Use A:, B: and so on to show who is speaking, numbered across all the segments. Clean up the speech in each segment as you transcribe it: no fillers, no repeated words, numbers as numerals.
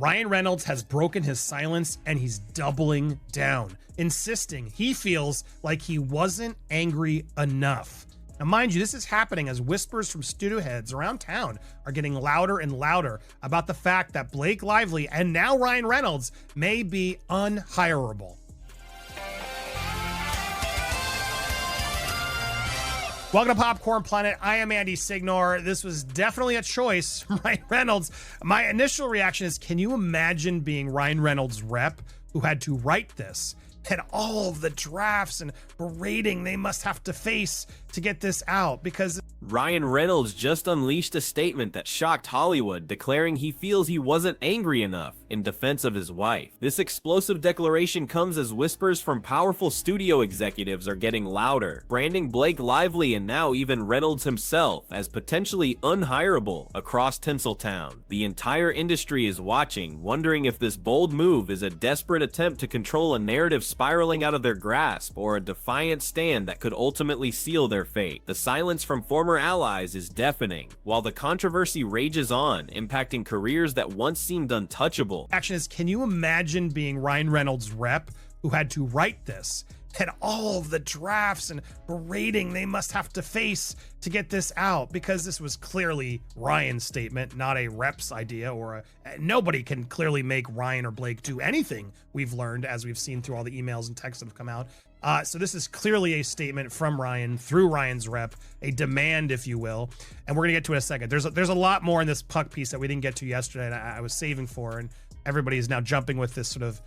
A: Ryan Reynolds has broken his silence and he's doubling down, insisting he feels like he wasn't angry enough. Now, mind you, this is happening as whispers from studio heads around town are getting louder and louder about the fact that Blake Lively and now Ryan Reynolds may be unhirable. Welcome to Popcorn Planet. I am Andy Signor. This was definitely a choice from Ryan Reynolds. My initial reaction is, can you imagine being Ryan Reynolds' rep who had to write this? And all of the drafts and berating they must have to face to get this out, because
B: Ryan Reynolds just unleashed a statement that shocked Hollywood, declaring he feels he wasn't angry enough in defense of his wife. This explosive declaration comes as whispers from powerful studio executives are getting louder, branding Blake Lively and now even Reynolds himself as potentially unhirable across Tinseltown. The entire industry is watching, wondering if this bold move is a desperate attempt to control a narrative spiraling out of their grasp, or a defiant stand that could ultimately seal their fate. The silence from former allies is deafening, while the controversy rages on, impacting careers that once seemed untouchable.
A: Action is, can you imagine being Ryan Reynolds' rep who had to write this? And all of the drafts and berating they must have to face to get this out, because this was clearly Ryan's statement, not a rep's idea, or nobody can clearly make Ryan or Blake do anything, we've learned, as we've seen through all the emails and texts that have come out. So this is clearly a statement from Ryan through Ryan's rep, a demand, if you will, and we're gonna get to it in a second. There's a lot more in this puck piece that we didn't get to yesterday, and I was saving for, and everybody is now jumping with this sort of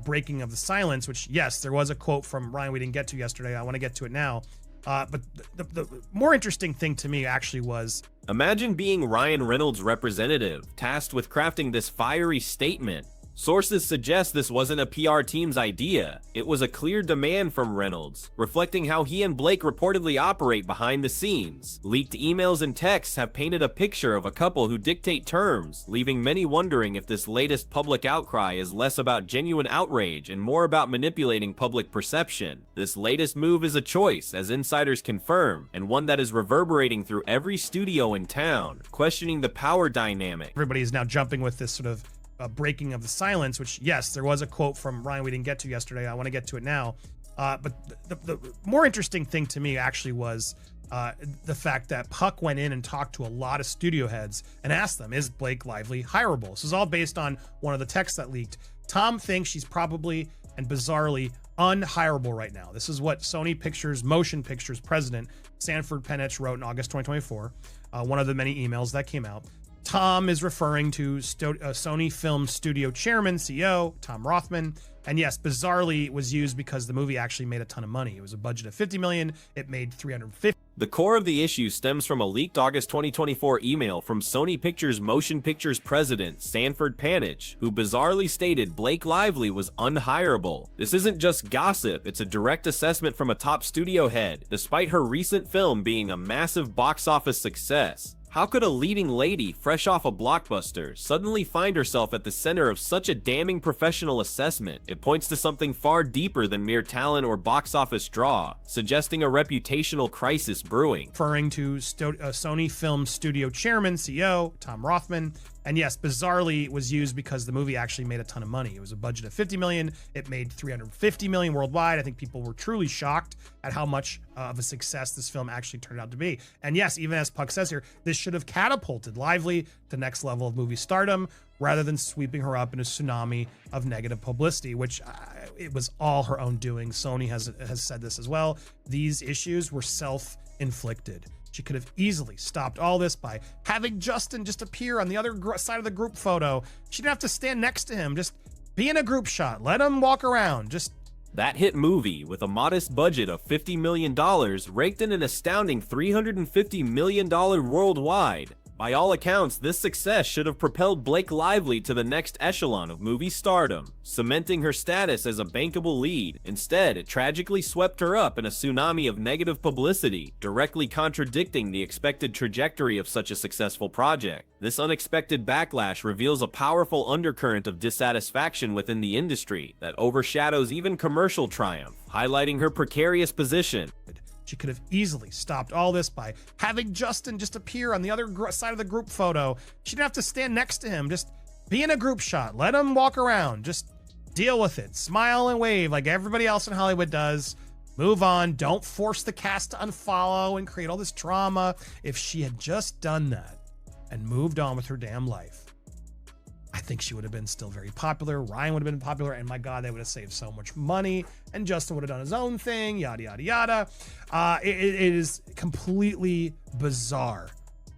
A: breaking of the silence, which, yes, there was a quote from Ryan we didn't get to yesterday. I want to get to it now. But the more interesting thing to me actually was,
B: imagine being Ryan Reynolds' representative, tasked with crafting this fiery statement. Sources suggest this wasn't a PR team's idea. It was a clear demand from Reynolds, reflecting how he and Blake reportedly operate behind the scenes. Leaked emails and texts have painted a picture of a couple who dictate terms, leaving many wondering if this latest public outcry is less about genuine outrage and more about manipulating public perception. This latest move is a choice, as insiders confirm, and one that is reverberating through every studio in town, questioning the power dynamic.
A: Everybody is now jumping with this sort of breaking of the silence, which, yes, there was a quote from Ryan we didn't get to yesterday. I want to get to it now. But the more interesting thing to me actually was the fact that Puck went in and talked to a lot of studio heads and asked them, is Blake Lively hireable? This is all based on one of the texts that leaked. Tom thinks she's probably and bizarrely unhirable right now. This is what Sony Pictures Motion Pictures president Sanford Penich wrote in August 2024, one of the many emails that came out. Tom is referring to Sony Film Studio Chairman, CEO, Tom Rothman. And yes, bizarrely was used because the movie actually made a ton of money. It was a budget of $50 million. It made $350.
B: The core of the issue stems from a leaked August 2024 email from Sony Pictures Motion Pictures president Sanford Penich, who bizarrely stated Blake Lively was unhirable. This isn't just gossip, it's a direct assessment from a top studio head, despite her recent film being a massive box office success. How could a leading lady, fresh off a blockbuster, suddenly find herself at the center of such a damning professional assessment? It points to something far deeper than mere talent or box office draw, suggesting a reputational crisis brewing.
A: Referring to Sony Film Studio Chairman, CEO, Tom Rothman. And yes, bizarrely was used because the movie actually made a ton of money. It was a budget of $50 million. It made $350 million worldwide. I think people were truly shocked at how much of a success this film actually turned out to be. And yes, even as Puck says here, this should have catapulted Lively to the next level of movie stardom, rather than sweeping her up in a tsunami of negative publicity, which it was all her own doing. Sony has said this as well. These issues were self-inflicted. She could have easily stopped all this by having Justin just appear on the other side of the group photo. She didn't have to stand next to him. Just be in a group shot. Let him walk around. Just
B: that hit movie, with a modest budget of $50 million, raked in an astounding $350 million worldwide. By all accounts, this success should have propelled Blake Lively to the next echelon of movie stardom, cementing her status as a bankable lead. Instead, it tragically swept her up in a tsunami of negative publicity, directly contradicting the expected trajectory of such a successful project. This unexpected backlash reveals a powerful undercurrent of dissatisfaction within the industry that overshadows even commercial triumph, highlighting her precarious position.
A: She could have easily stopped all this by having Justin just appear on the other side of the group photo. She didn't have to stand next to him. Just Be in a group shot. Let them walk around. Just deal with it. Smile and wave like everybody else in Hollywood does. Move on. Don't force the cast to unfollow and create all this drama. If she had just done that and moved on with her damn life, I think she would have been still very popular. Ryan would have been popular, and my God, they would have saved so much money. And Justin would have done his own thing, yada, yada, yada. It is completely bizarre,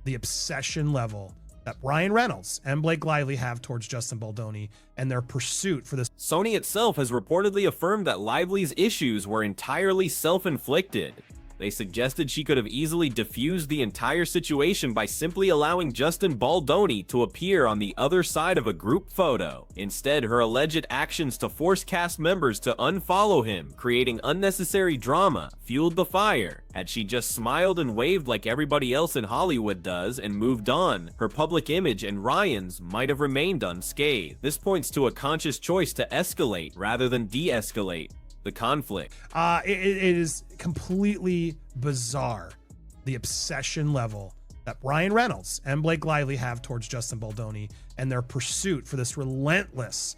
A: the obsession level that Ryan Reynolds and Blake Lively have towards Justin Baldoni and their pursuit for this.
B: Sony itself has reportedly affirmed that Lively's issues were entirely self-inflicted. They suggested she could have easily diffused the entire situation by simply allowing Justin Baldoni to appear on the other side of a group photo. Instead, her alleged actions to force cast members to unfollow him, creating unnecessary drama, fueled the fire. Had she just smiled and waved like everybody else in Hollywood does and moved on, her public image and Ryan's might have remained unscathed. This points to a conscious choice to escalate rather than de-escalate the conflict.
A: It is completely bizarre, the obsession level that Ryan Reynolds and Blake Lively have towards Justin Baldoni and their pursuit for this relentless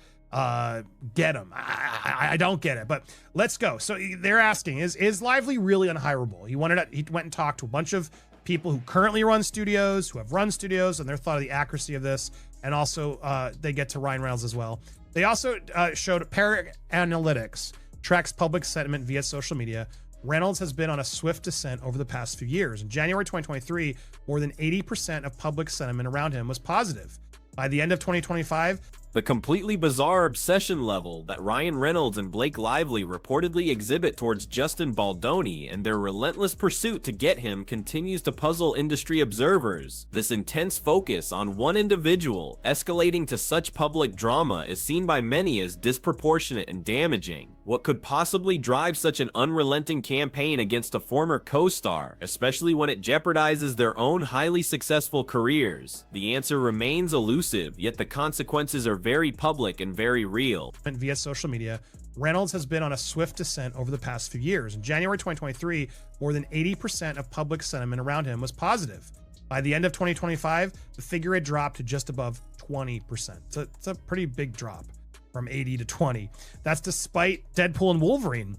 A: get him. I don't get it, but let's go. So they're asking, is Lively really unhirable? He went and talked to a bunch of people who currently run studios, who have run studios, and their thought of the accuracy of this, and also they get to Ryan Reynolds as well. They also showed Analytics tracks public sentiment via social media. Reynolds has been on a swift descent over the past few years. In January 2023, more than 80% of public sentiment around him was positive. By the end of 2025,
B: the completely bizarre obsession level that Ryan Reynolds and Blake Lively reportedly exhibit towards Justin Baldoni and their relentless pursuit to get him continues to puzzle industry observers. This intense focus on one individual escalating to such public drama is seen by many as disproportionate and damaging. What could possibly drive such an unrelenting campaign against a former co-star, especially when it jeopardizes their own highly successful careers? The answer remains elusive, yet the consequences are very public and very real.
A: Via social media, Reynolds has been on a swift descent over the past few years. In January 2023, more than 80% of public sentiment around him was positive. By the end of 2025, the figure had dropped to just above 20%. So it's a pretty big drop from 80 to 20. That's despite Deadpool and Wolverine,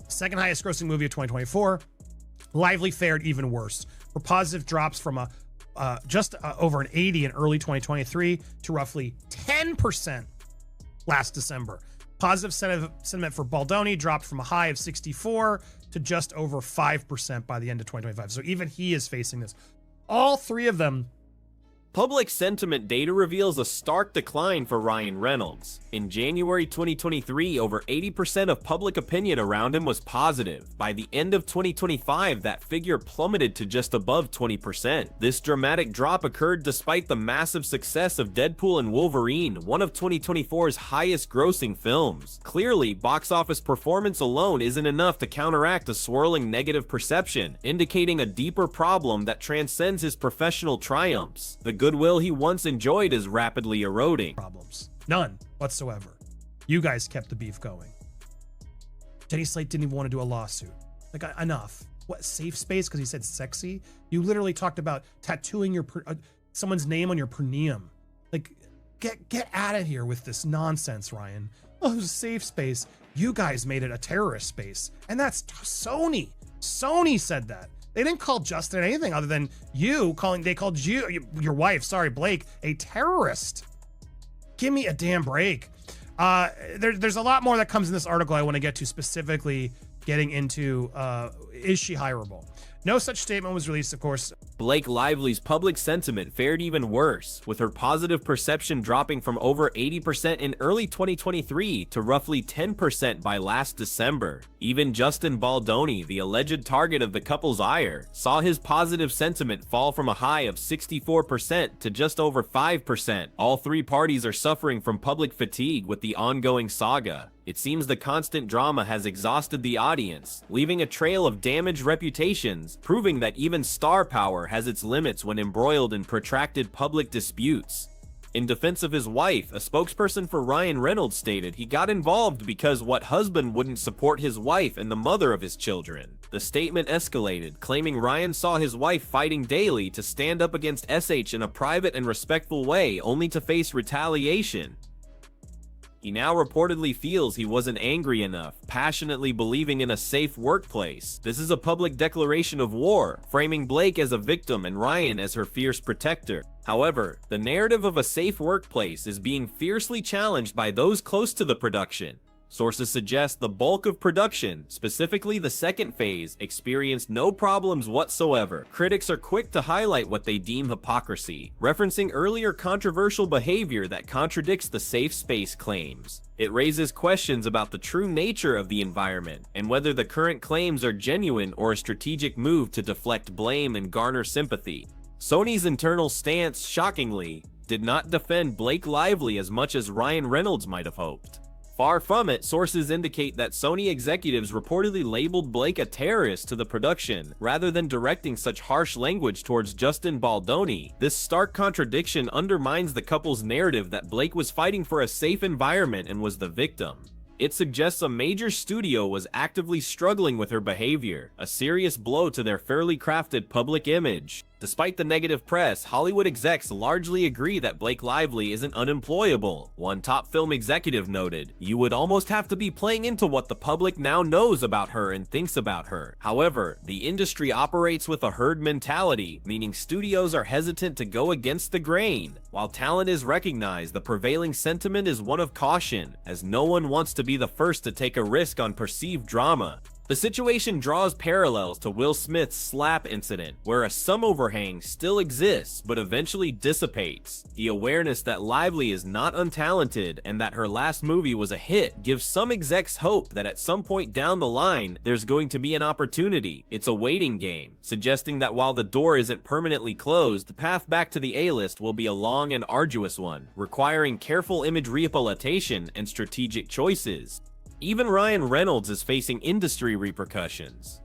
A: second highest grossing movie of 2024. Lively fared even worse, for positive drops from just over an 80 in early 2023 to roughly 10% last December. Positive sentiment for Baldoni dropped from a high of 64 to just over 5% by the end of 2025. So even he is facing this. All three of them.
B: Public sentiment data reveals a stark decline for Ryan Reynolds. In January 2023, over 80% of public opinion around him was positive. By the end of 2025, that figure plummeted to just above 20%. This dramatic drop occurred despite the massive success of Deadpool and Wolverine, one of 2024's highest grossing films. Clearly, box office performance alone isn't enough to counteract a swirling negative perception, indicating a deeper problem that transcends his professional triumphs. The goodwill he once enjoyed is rapidly eroding.
A: Problems. None whatsoever. You guys kept the beef going. Jenny Slate didn't even want to do a lawsuit. Like, enough. What, safe space because he said sexy? You literally talked about tattooing your someone's name on your perineum. Like, get out of here with this nonsense, Ryan. Oh, it was a safe space. You guys made it a terrorist space. And that's Sony. Sony said that. They didn't call Justin anything other than they called you, your wife, sorry, Blake, a terrorist. Give me a damn break. There's a lot more that comes in this article I want to get to, specifically getting into, is she hireable? No such statement was released, of course.
B: Blake Lively's public sentiment fared even worse, with her positive perception dropping from over 80% in early 2023 to roughly 10% by last December. Even Justin Baldoni, the alleged target of the couple's ire, saw his positive sentiment fall from a high of 64% to just over 5%. All three parties are suffering from public fatigue with the ongoing saga. It seems the constant drama has exhausted the audience, leaving a trail of damaged reputations, proving that even star power has its limits when embroiled in protracted public disputes. In defense of his wife, a spokesperson for Ryan Reynolds stated he got involved because what husband wouldn't support his wife and the mother of his children. The statement escalated, claiming Ryan saw his wife fighting daily to stand up against SH in a private and respectful way, only to face retaliation. He now reportedly feels he wasn't angry enough, passionately believing in a safe workplace. This is a public declaration of war, framing Blake as a victim and Ryan as her fierce protector. However, the narrative of a safe workplace is being fiercely challenged by those close to the production. Sources suggest the bulk of production, specifically the second phase, experienced no problems whatsoever. Critics are quick to highlight what they deem hypocrisy, referencing earlier controversial behavior that contradicts the safe space claims. It raises questions about the true nature of the environment and whether the current claims are genuine or a strategic move to deflect blame and garner sympathy. Sony's internal stance, shockingly, did not defend Blake Lively as much as Ryan Reynolds might have hoped. Far from it, sources indicate that Sony executives reportedly labeled Blake a terrorist to the production, rather than directing such harsh language towards Justin Baldoni. This stark contradiction undermines the couple's narrative that Blake was fighting for a safe environment and was the victim. It suggests a major studio was actively struggling with her behavior, a serious blow to their fairly crafted public image. Despite the negative press, Hollywood execs largely agree that Blake Lively isn't unemployable. One top film executive noted, "You would almost have to be playing into what the public now knows about her and thinks about her." However, the industry operates with a herd mentality, meaning studios are hesitant to go against the grain. While talent is recognized, the prevailing sentiment is one of caution, as no one wants to be the first to take a risk on perceived drama. The situation draws parallels to Will Smith's slap incident, where a some overhang still exists but eventually dissipates. The awareness that Lively is not untalented and that her last movie was a hit gives some execs hope that at some point down the line, there's going to be an opportunity. It's a waiting game, suggesting that while the door isn't permanently closed, the path back to the A-list will be a long and arduous one, requiring careful image rehabilitation and strategic choices. Even Ryan Reynolds is facing industry repercussions.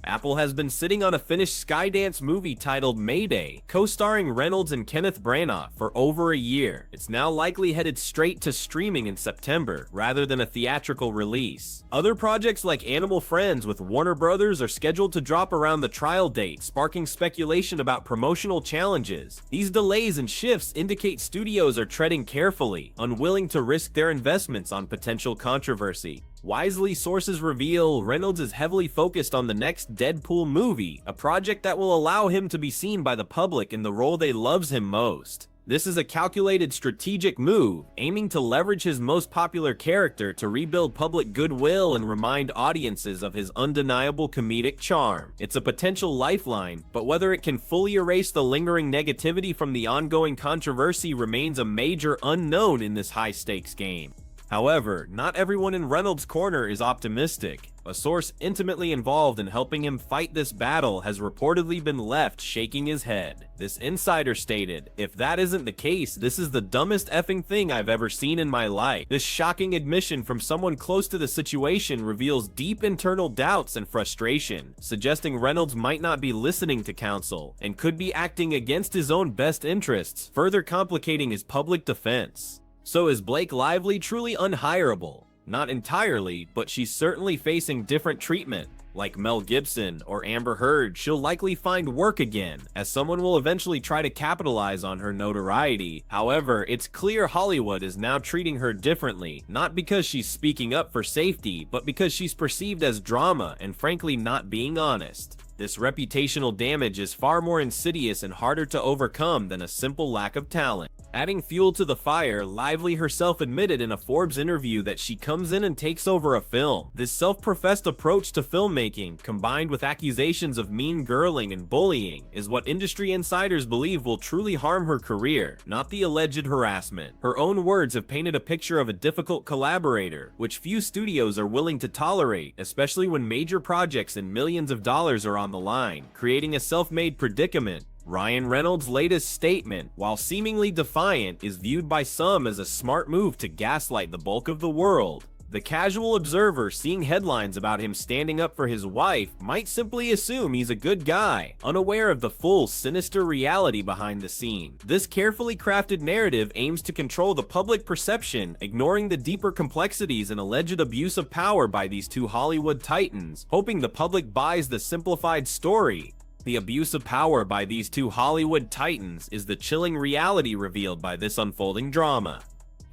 B: Apple has been sitting on a finished Skydance movie titled Mayday, co-starring Reynolds and Kenneth Branagh, for over a year. It's now likely headed straight to streaming in September, rather than a theatrical release. Other projects like Animal Friends with Warner Brothers are scheduled to drop around the trial date, sparking speculation about promotional challenges. These delays and shifts indicate studios are treading carefully, unwilling to risk their investments on potential controversy. Wisely, sources reveal Reynolds is heavily focused on the next Deadpool movie, a project that will allow him to be seen by the public in the role they loves him most. This is a calculated strategic move, aiming to leverage his most popular character to rebuild public goodwill and remind audiences of his undeniable comedic charm. It's a potential lifeline, but whether it can fully erase the lingering negativity from the ongoing controversy remains a major unknown in this high-stakes game. However, not everyone in Reynolds' corner is optimistic. A source intimately involved in helping him fight this battle has reportedly been left shaking his head. This insider stated, "If that isn't the case, this is the dumbest effing thing I've ever seen in my life." This shocking admission from someone close to the situation reveals deep internal doubts and frustration, suggesting Reynolds might not be listening to counsel and could be acting against his own best interests, further complicating his public defense. So is Blake Lively truly unhirable? Not entirely, but she's certainly facing different treatment. Like Mel Gibson or Amber Heard, she'll likely find work again, as someone will eventually try to capitalize on her notoriety. However, it's clear Hollywood is now treating her differently, not because she's speaking up for safety, but because she's perceived as drama and frankly not being honest. This reputational damage is far more insidious and harder to overcome than a simple lack of talent. Adding fuel to the fire, Lively herself admitted in a Forbes interview that she comes in and takes over a film. This self-professed approach to filmmaking, combined with accusations of mean girling and bullying, is what industry insiders believe will truly harm her career, not the alleged harassment. Her own words have painted a picture of a difficult collaborator, which few studios are willing to tolerate, especially when major projects and millions of dollars are on the line, creating a self-made predicament. Ryan Reynolds' latest statement, while seemingly defiant, is viewed by some as a smart move to gaslight the bulk of the world. The casual observer seeing headlines about him standing up for his wife might simply assume he's a good guy, unaware of the full sinister reality behind the scene. This carefully crafted narrative aims to control the public perception, ignoring the deeper complexities and alleged abuse of power by these two Hollywood titans, hoping the public buys the simplified story. The abuse of power by these two Hollywood titans is the chilling reality revealed by this unfolding drama.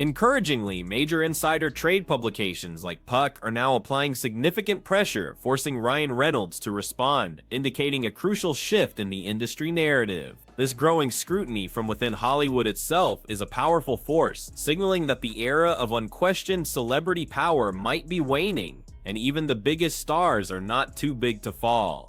B: Encouragingly, major insider trade publications like Puck are now applying significant pressure, forcing Ryan Reynolds to respond, indicating a crucial shift in the industry narrative. This growing scrutiny from within Hollywood itself is a powerful force, signaling that the era of unquestioned celebrity power might be waning, and even the biggest stars are not too big to fall.